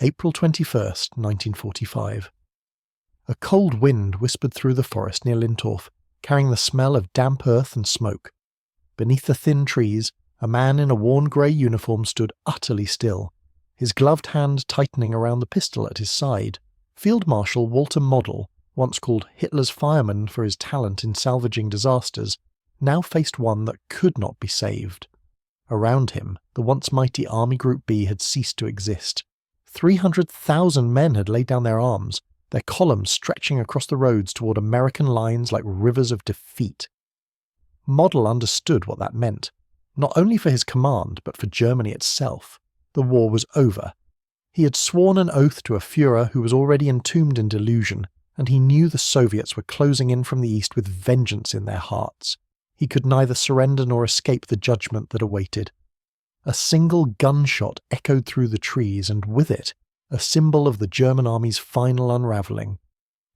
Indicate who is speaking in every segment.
Speaker 1: April 21st, 1945. A cold wind whispered through the forest near Lintorf, carrying the smell of damp earth and smoke. Beneath the thin trees, a man in a worn grey uniform stood utterly still, his gloved hand tightening around the pistol at his side. Field Marshal Walter Model, once called Hitler's fireman for his talent in salvaging disasters, now faced one that could not be saved. Around him, the once mighty Army Group B had ceased to exist. 300,000 men had laid down their arms, their columns stretching across the roads toward American lines like rivers of defeat. Model understood what that meant, not only for his command but for Germany itself. The war was over. He had sworn an oath to a Führer who was already entombed in delusion, and he knew the Soviets were closing in from the east with vengeance in their hearts. He could neither surrender nor escape the judgment that awaited. A single gunshot echoed through the trees, and with it, a symbol of the German army's final unravelling.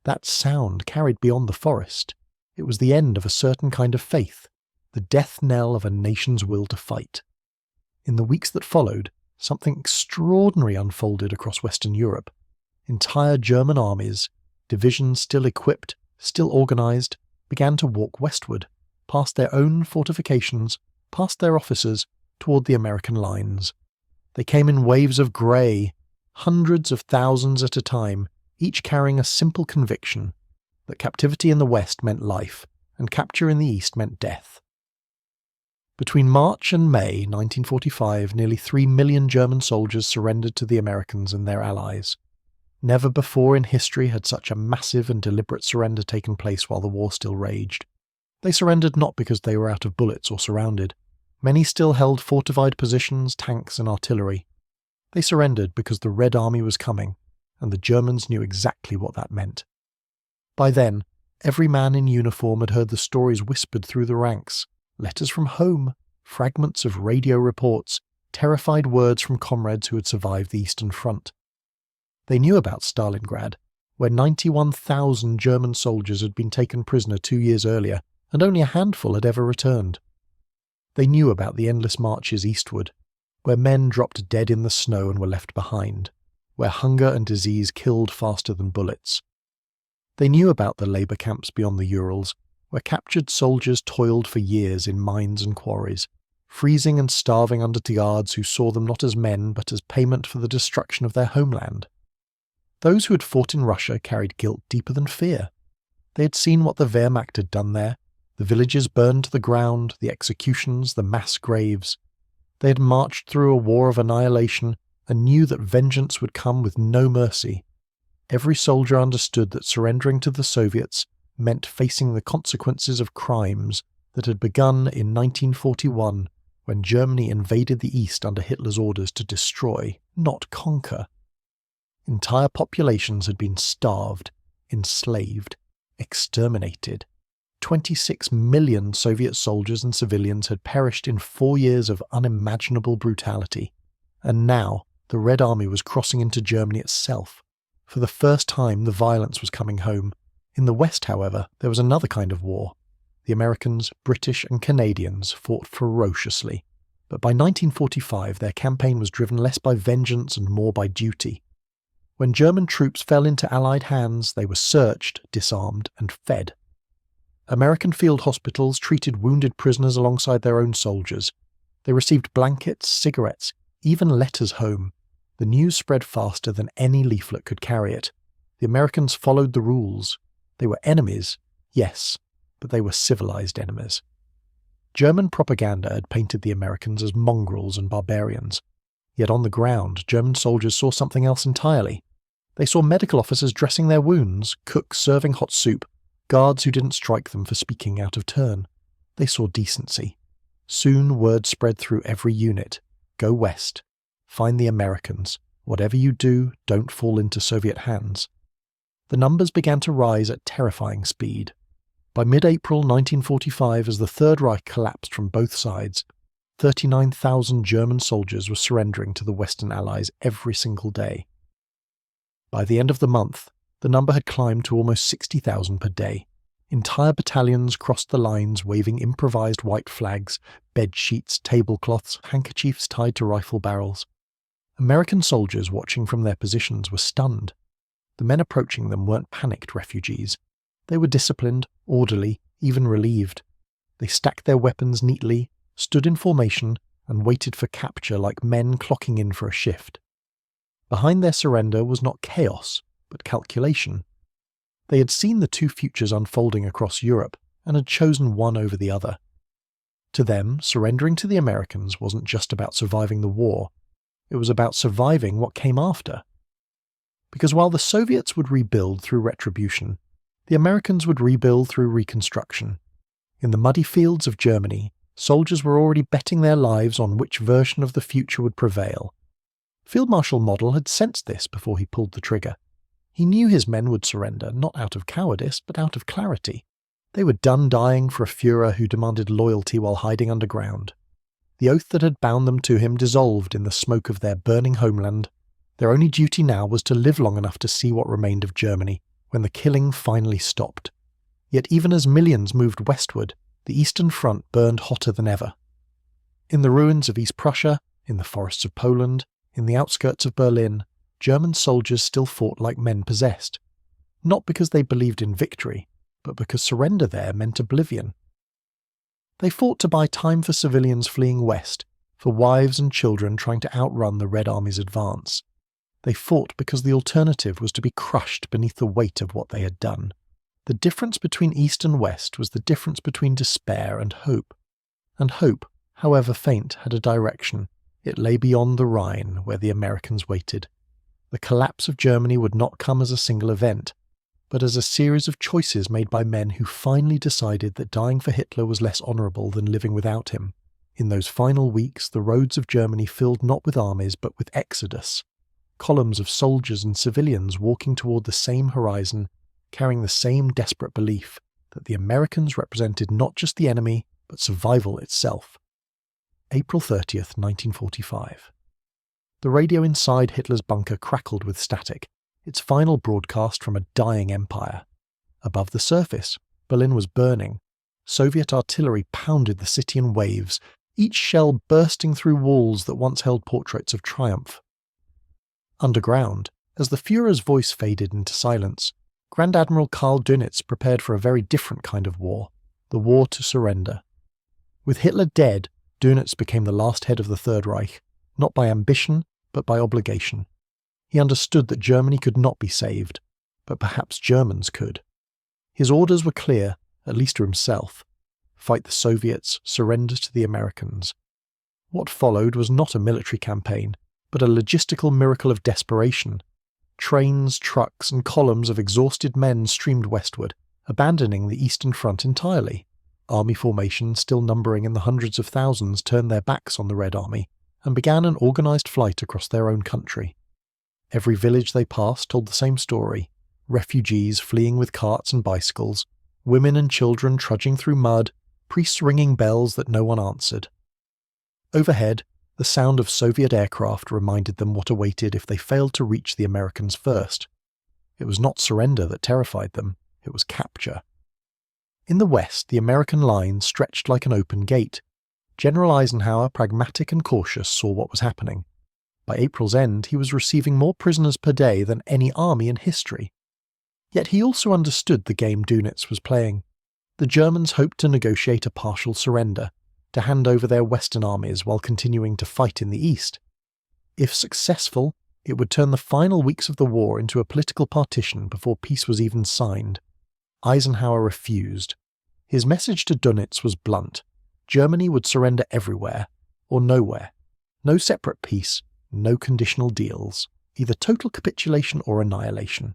Speaker 1: That sound carried beyond the forest. It was the end of a certain kind of faith, the death knell of a nation's will to fight. In the weeks that followed, something extraordinary unfolded across Western Europe. Entire German armies, divisions still equipped, still organised, began to walk westward, past their own fortifications, past their officers, toward the American lines. They came in waves of grey, hundreds of thousands at a time, each carrying a simple conviction that captivity in the West meant life, and capture in the East meant death. Between March and May 1945, nearly 3 million German soldiers surrendered to the Americans and their allies. Never before in history had such a massive and deliberate surrender taken place while the war still raged. They surrendered not because they were out of bullets or surrounded. Many still held fortified positions, tanks and artillery. They surrendered because the Red Army was coming, and the Germans knew exactly what that meant. By then, every man in uniform had heard the stories whispered through the ranks, letters from home, fragments of radio reports, terrified words from comrades who had survived the Eastern Front. They knew about Stalingrad, where 91,000 German soldiers had been taken prisoner 2 years earlier, and only a handful had ever returned. They knew about the endless marches eastward, where men dropped dead in the snow and were left behind, where hunger and disease killed faster than bullets. They knew about the labour camps beyond the Urals, where captured soldiers toiled for years in mines and quarries, freezing and starving under guards who saw them not as men but as payment for the destruction of their homeland. Those who had fought in Russia carried guilt deeper than fear. They had seen what the Wehrmacht had done there, the villages burned to the ground, the executions, the mass graves. They had marched through a war of annihilation and knew that vengeance would come with no mercy. Every soldier understood that surrendering to the Soviets meant facing the consequences of crimes that had begun in 1941 when Germany invaded the East under Hitler's orders to destroy, not conquer. Entire populations had been starved, enslaved, exterminated. 26 million Soviet soldiers and civilians had perished in 4 years of unimaginable brutality, and now the Red Army was crossing into Germany itself. For the first time, the violence was coming home. In the West, however, there was another kind of war. The Americans, British and Canadians fought ferociously, but by 1945 their campaign was driven less by vengeance and more by duty. When German troops fell into Allied hands, they were searched, disarmed and fed. American field hospitals treated wounded prisoners alongside their own soldiers. They received blankets, cigarettes, even letters home. The news spread faster than any leaflet could carry it. The Americans followed the rules. They were enemies, yes, but they were civilized enemies. German propaganda had painted the Americans as mongrels and barbarians. Yet on the ground, German soldiers saw something else entirely. They saw medical officers dressing their wounds, cooks serving hot soup, guards who didn't strike them for speaking out of turn. They saw decency. Soon word spread through every unit. Go west. Find the Americans. Whatever you do, don't fall into Soviet hands. The numbers began to rise at terrifying speed. By mid-April 1945, as the Third Reich collapsed from both sides, 39,000 German soldiers were surrendering to the Western Allies every single day. By the end of the month, the number had climbed to almost 60,000 per day. Entire battalions crossed the lines waving improvised white flags, bed sheets, tablecloths, handkerchiefs tied to rifle barrels. American soldiers watching from their positions were stunned. The men approaching them weren't panicked refugees. They were disciplined, orderly, even relieved. They stacked their weapons neatly, stood in formation, and waited for capture like men clocking in for a shift. Behind their surrender was not chaos, but calculation. They had seen the two futures unfolding across Europe and had chosen one over the other. To them, surrendering to the Americans wasn't just about surviving the war, it was about surviving what came after. Because while the Soviets would rebuild through retribution, the Americans would rebuild through reconstruction. In the muddy fields of Germany, soldiers were already betting their lives on which version of the future would prevail. Field Marshal Model had sensed this before he pulled the trigger. He knew his men would surrender, not out of cowardice, but out of clarity. They were done dying for a Führer who demanded loyalty while hiding underground. The oath that had bound them to him dissolved in the smoke of their burning homeland. Their only duty now was to live long enough to see what remained of Germany, when the killing finally stopped. Yet even as millions moved westward, the Eastern Front burned hotter than ever. In the ruins of East Prussia, in the forests of Poland, in the outskirts of Berlin, German soldiers still fought like men possessed. Not because they believed in victory, but because surrender there meant oblivion. They fought to buy time for civilians fleeing west, for wives and children trying to outrun the Red Army's advance. They fought because the alternative was to be crushed beneath the weight of what they had done. The difference between East and West was the difference between despair and hope. And hope, however faint, had a direction. It lay beyond the Rhine, where the Americans waited. The collapse of Germany would not come as a single event, but as a series of choices made by men who finally decided that dying for Hitler was less honourable than living without him. In those final weeks, the roads of Germany filled not with armies but with exodus. Columns of soldiers and civilians walking toward the same horizon, carrying the same desperate belief that the Americans represented not just the enemy, but survival itself. April 30th, 1945. The radio inside Hitler's bunker crackled with static, its final broadcast from a dying empire. Above the surface, Berlin was burning. Soviet artillery pounded the city in waves, each shell bursting through walls that once held portraits of triumph. Underground, as the Führer's voice faded into silence, Grand Admiral Karl Dönitz prepared for a very different kind of war, the war to surrender. With Hitler dead, Dönitz became the last head of the Third Reich, not by ambition, but by obligation. He understood that Germany could not be saved, but perhaps Germans could. His orders were clear, at least to himself. Fight the Soviets, surrender to the Americans. What followed was not a military campaign, but a logistical miracle of desperation. Trains, trucks, and columns of exhausted men streamed westward, abandoning the Eastern Front entirely. Army formations, still numbering in the hundreds of thousands, turned their backs on the Red Army, and began an organised flight across their own country. Every village they passed told the same story: refugees fleeing with carts and bicycles, women and children trudging through mud, priests ringing bells that no one answered. Overhead, the sound of Soviet aircraft reminded them what awaited if they failed to reach the Americans first. It was not surrender that terrified them, it was capture. In the west, the American line stretched like an open gate. General Eisenhower, pragmatic and cautious, saw what was happening. By April's end, he was receiving more prisoners per day than any army in history. Yet he also understood the game Dönitz was playing. The Germans hoped to negotiate a partial surrender, to hand over their western armies while continuing to fight in the east. If successful, it would turn the final weeks of the war into a political partition before peace was even signed. Eisenhower refused. His message to Dönitz was blunt: Germany would surrender everywhere, or nowhere. No separate peace, no conditional deals, either total capitulation or annihilation.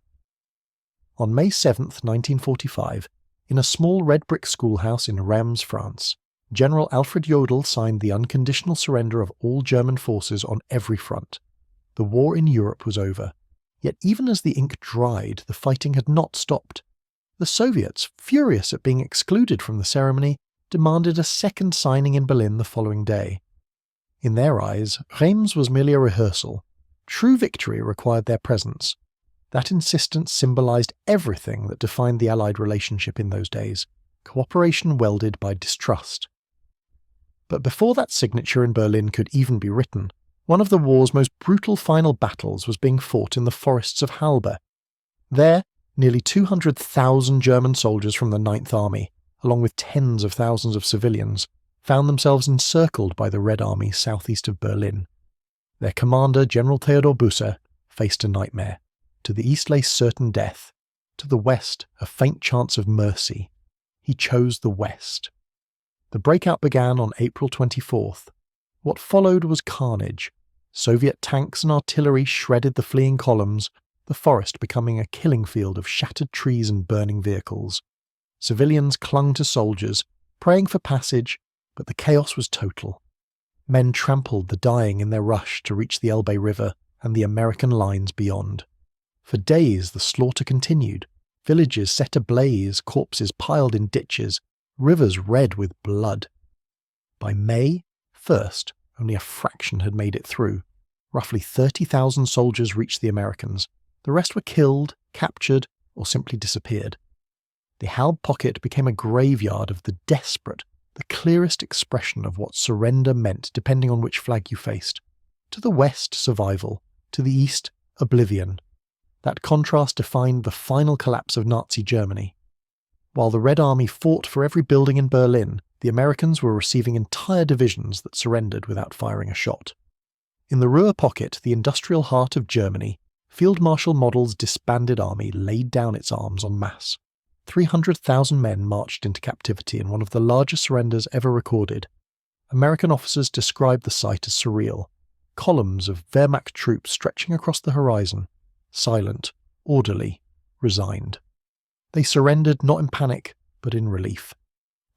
Speaker 1: On May 7th, 1945, in a small red brick schoolhouse in Reims, France, General Alfred Jodl signed the unconditional surrender of all German forces on every front. The war in Europe was over, yet even as the ink dried, the fighting had not stopped. The Soviets, furious at being excluded from the ceremony, demanded a second signing in Berlin the following day. In their eyes, Reims was merely a rehearsal. True victory required their presence. That insistence symbolized everything that defined the Allied relationship in those days: cooperation welded by distrust. But before that signature in Berlin could even be written, One of the war's most brutal final battles was being fought in the forests of Halbe. There, nearly 200,000 German soldiers from the Ninth Army, along with tens of thousands of civilians, found themselves encircled by the Red Army southeast of Berlin. Their commander, General Theodor Busse, faced a nightmare. To the east lay certain death. To the west, a faint chance of mercy. He chose the west. The breakout began on April 24th. What followed was carnage. Soviet tanks and artillery shredded the fleeing columns, the forest becoming a killing field of shattered trees and burning vehicles. Civilians clung to soldiers, praying for passage, but the chaos was total. Men trampled the dying in their rush to reach the Elbe River and the American lines beyond. For days the slaughter continued, villages set ablaze, corpses piled in ditches, rivers red with blood. By May 1st, only a fraction had made it through. Roughly 30,000 soldiers reached the Americans. The rest were killed, captured, or simply disappeared. The Ruhr Pocket became a graveyard of the desperate, the clearest expression of what surrender meant depending on which flag you faced. To the west, survival. To the east, oblivion. That contrast defined the final collapse of Nazi Germany. While the Red Army fought for every building in Berlin, the Americans were receiving entire divisions that surrendered without firing a shot. In the Ruhr Pocket, the industrial heart of Germany, Field Marshal Model's disbanded army laid down its arms en masse. 300,000 men marched into captivity in one of the largest surrenders ever recorded. American officers described the sight as surreal. Columns of Wehrmacht troops stretching across the horizon, silent, orderly, resigned. They surrendered not in panic, but in relief.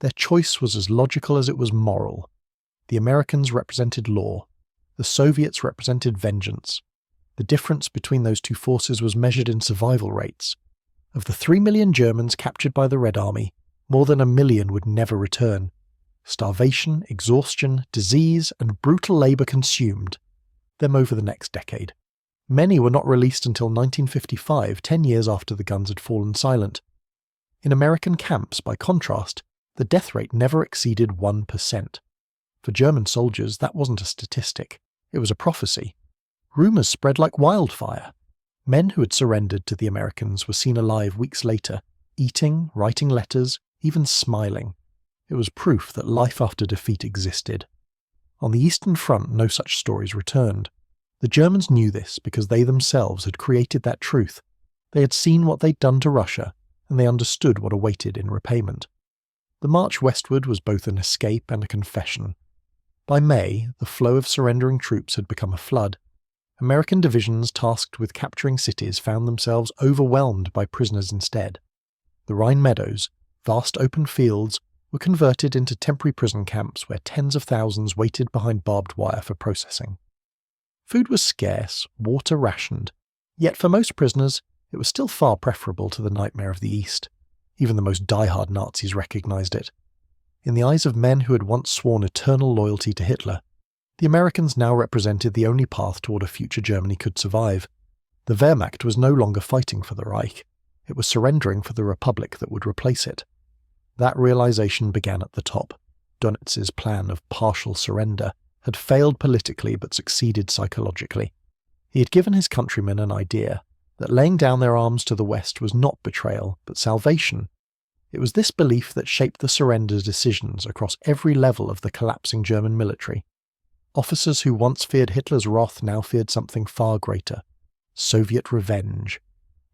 Speaker 1: Their choice was as logical as it was moral. The Americans represented law. The Soviets represented vengeance. The difference between those two forces was measured in survival rates. Of the 3 million Germans captured by the Red Army, more than 1 million would never return. Starvation, exhaustion, disease, and brutal labour consumed them over the next decade. Many were not released until 1955, 10 years after the guns had fallen silent. In American camps, by contrast, the death rate never exceeded 1%. For German soldiers, that wasn't a statistic. It was a prophecy. Rumours spread like wildfire. Men who had surrendered to the Americans were seen alive weeks later, eating, writing letters, even smiling. It was proof that life after defeat existed. On the Eastern Front, no such stories returned. The Germans knew this because they themselves had created that truth. They had seen what they'd done to Russia, and they understood what awaited in repayment. The march westward was both an escape and a confession. By May, the flow of surrendering troops had become a flood. American divisions tasked with capturing cities found themselves overwhelmed by prisoners instead. The Rhine meadows, vast open fields, were converted into temporary prison camps where tens of thousands waited behind barbed wire for processing. Food was scarce, water rationed, yet for most prisoners it was still far preferable to the nightmare of the East. Even the most die-hard Nazis recognized it. In the eyes of men who had once sworn eternal loyalty to Hitler, the Americans now represented the only path toward a future Germany could survive. The Wehrmacht was no longer fighting for the Reich. It was surrendering for the Republic that would replace it. That realization began at the top. Dönitz's plan of partial surrender had failed politically but succeeded psychologically. He had given his countrymen an idea that laying down their arms to the West was not betrayal, but salvation. It was this belief that shaped the surrender decisions across every level of the collapsing German military. Officers who once feared Hitler's wrath now feared something far greater: Soviet revenge.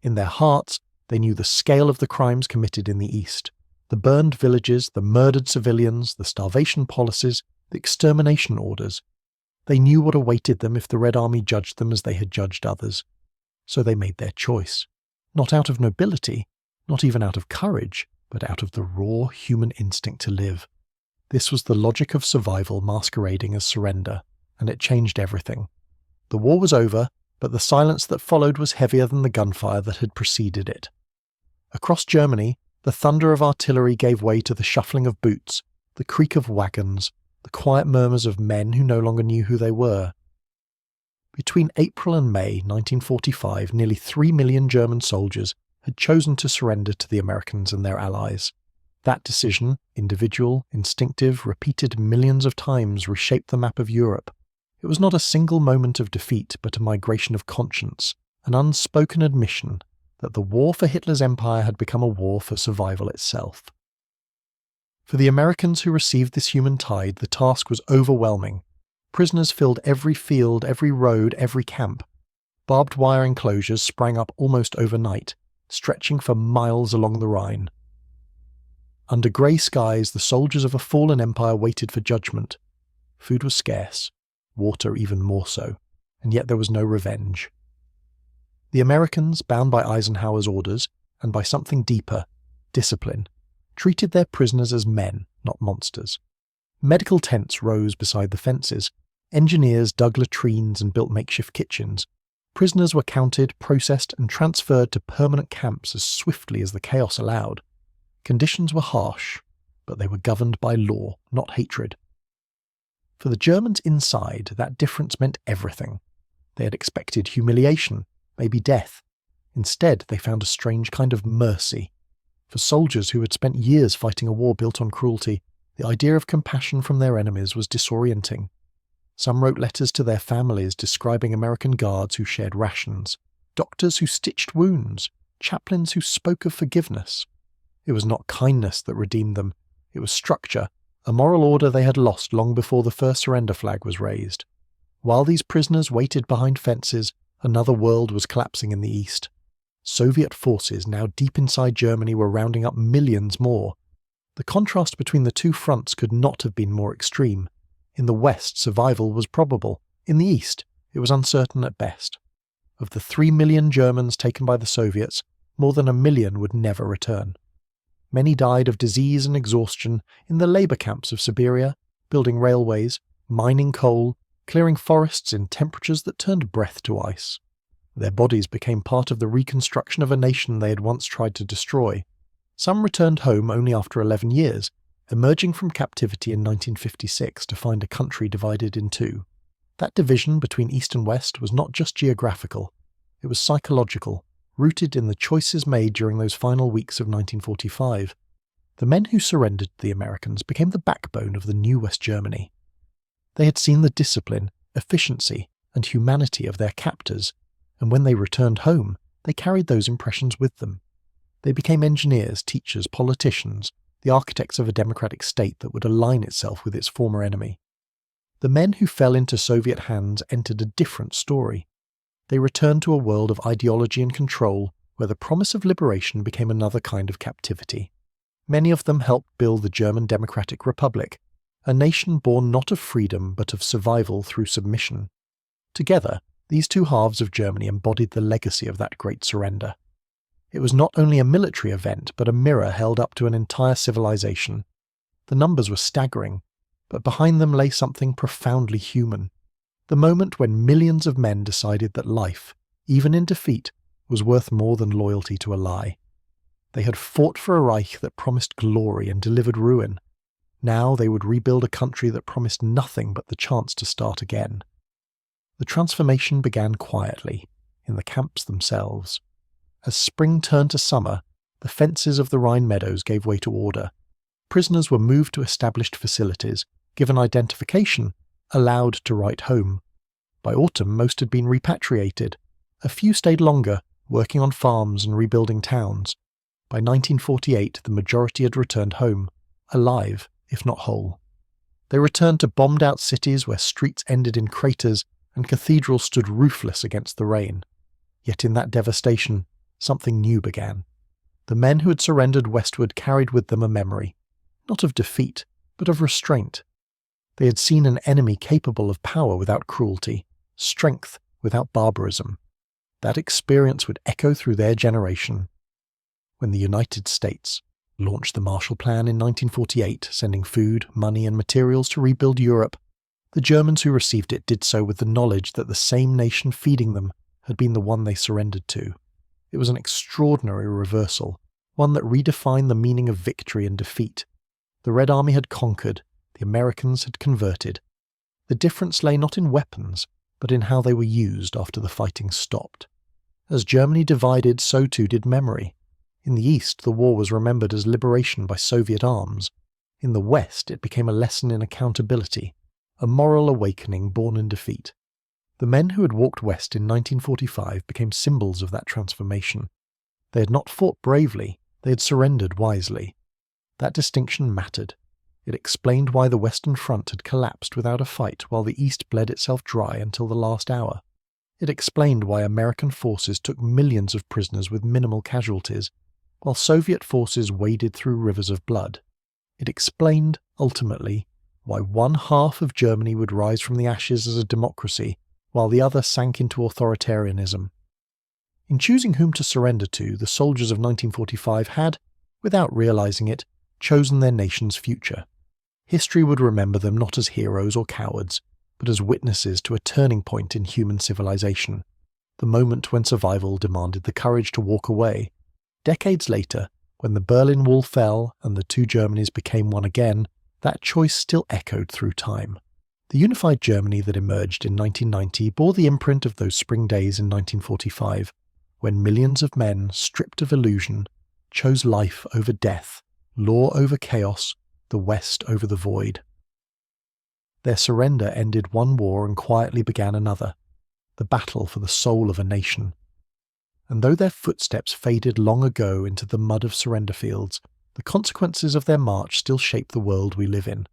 Speaker 1: In their hearts, they knew the scale of the crimes committed in the East. The burned villages, the murdered civilians, the starvation policies, the extermination orders. They knew what awaited them if the Red Army judged them as they had judged others. So they made their choice. Not out of nobility, not even out of courage, but out of the raw human instinct to live. This was the logic of survival masquerading as surrender, and it changed everything. The war was over, but the silence that followed was heavier than the gunfire that had preceded it. Across Germany, the thunder of artillery gave way to the shuffling of boots, the creak of wagons, the quiet murmurs of men who no longer knew who they were. Between April and May 1945, nearly 3 million German soldiers had chosen to surrender to the Americans and their allies. That decision, individual, instinctive, repeated millions of times, reshaped the map of Europe. It was not a single moment of defeat, but a migration of conscience, an unspoken admission that the war for Hitler's empire had become a war for survival itself. For the Americans who received this human tide, the task was overwhelming. Prisoners filled every field, every road, every camp. Barbed wire enclosures sprang up almost overnight, stretching for miles along the Rhine. Under grey skies, the soldiers of a fallen empire waited for judgment. Food was scarce, water even more so, and yet there was no revenge. The Americans, bound by Eisenhower's orders, and by something deeper, discipline, treated their prisoners as men, not monsters. Medical tents rose beside the fences. Engineers dug latrines and built makeshift kitchens. Prisoners were counted, processed, and transferred to permanent camps as swiftly as the chaos allowed. Conditions were harsh, but they were governed by law, not hatred. For the Germans inside, that difference meant everything. They had expected humiliation, maybe death. Instead, they found a strange kind of mercy. For soldiers who had spent years fighting a war built on cruelty, the idea of compassion from their enemies was disorienting. Some wrote letters to their families describing American guards who shared rations, doctors who stitched wounds, chaplains who spoke of forgiveness. It was not kindness that redeemed them, it was structure, a moral order they had lost long before the first surrender flag was raised. While these prisoners waited behind fences, another world was collapsing in the east. Soviet forces, now deep inside Germany, were rounding up millions more. The contrast between the two fronts could not have been more extreme. In the west, survival was probable. In the east, it was uncertain at best. Of the 3 million Germans taken by the Soviets, more than 1 million would never return. Many died of disease and exhaustion in the labour camps of Siberia, building railways, mining coal, clearing forests in temperatures that turned breath to ice. Their bodies became part of the reconstruction of a nation they had once tried to destroy. Some returned home only after 11 years, emerging from captivity in 1956 to find a country divided in two. That division between East and West was not just geographical, it was psychological, rooted in the choices made during those final weeks of 1945. The men who surrendered to the Americans became the backbone of the new West Germany. They had seen the discipline, efficiency, and humanity of their captors, and when they returned home, they carried those impressions with them. They became engineers, teachers, politicians, the architects of a democratic state that would align itself with its former enemy. The men who fell into Soviet hands entered a different story. They returned to a world of ideology and control, where the promise of liberation became another kind of captivity. Many of them helped build the German Democratic Republic, a nation born not of freedom but of survival through submission. Together, these two halves of Germany embodied the legacy of that great surrender. It was not only a military event, but a mirror held up to an entire civilization. The numbers were staggering, but behind them lay something profoundly human. The moment when millions of men decided that life, even in defeat, was worth more than loyalty to a lie. They had fought for a Reich that promised glory and delivered ruin. Now they would rebuild a country that promised nothing but the chance to start again. The transformation began quietly, in the camps themselves. As spring turned to summer, the fences of the Rhine meadows gave way to order. Prisoners were moved to established facilities, given identification, allowed to write home. By autumn, most had been repatriated. A few stayed longer, working on farms and rebuilding towns. By 1948, the majority had returned home, alive, if not whole. They returned to bombed-out cities where streets ended in craters and cathedrals stood roofless against the rain. Yet in that devastation, something new began. The men who had surrendered westward carried with them a memory, not of defeat, but of restraint. They had seen an enemy capable of power without cruelty, strength without barbarism. That experience would echo through their generation. When the United States launched the Marshall Plan in 1948, sending food, money, and materials to rebuild Europe, the Germans who received it did so with the knowledge that the same nation feeding them had been the one they surrendered to. It was an extraordinary reversal, one that redefined the meaning of victory and defeat. The Red Army had conquered, the Americans had converted. The difference lay not in weapons, but in how they were used after the fighting stopped. As Germany divided, so too did memory. In the East, the war was remembered as liberation by Soviet arms. In the West, it became a lesson in accountability, a moral awakening born in defeat. The men who had walked west in 1945 became symbols of that transformation. They had not fought bravely, they had surrendered wisely. That distinction mattered. It explained why the Western Front had collapsed without a fight while the East bled itself dry until the last hour. It explained why American forces took millions of prisoners with minimal casualties, while Soviet forces waded through rivers of blood. It explained, ultimately, why one half of Germany would rise from the ashes as a democracy, while the other sank into authoritarianism. In choosing whom to surrender to, the soldiers of 1945 had, without realizing it, chosen their nation's future. History would remember them not as heroes or cowards, but as witnesses to a turning point in human civilization, the moment when survival demanded the courage to walk away. Decades later, when the Berlin Wall fell and the two Germanys became one again, that choice still echoed through time. The unified Germany that emerged in 1990 bore the imprint of those spring days in 1945, when millions of men, stripped of illusion, chose life over death, law over chaos, the West over the void. Their surrender ended one war and quietly began another, the battle for the soul of a nation. And though their footsteps faded long ago into the mud of surrender fields, the consequences of their march still shape the world we live in.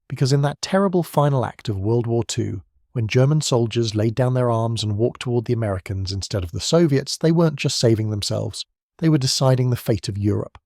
Speaker 1: Because in that terrible final act of World War II, when German soldiers laid down their arms and walked toward the Americans instead of the Soviets, they weren't just saving themselves, they were deciding the fate of Europe.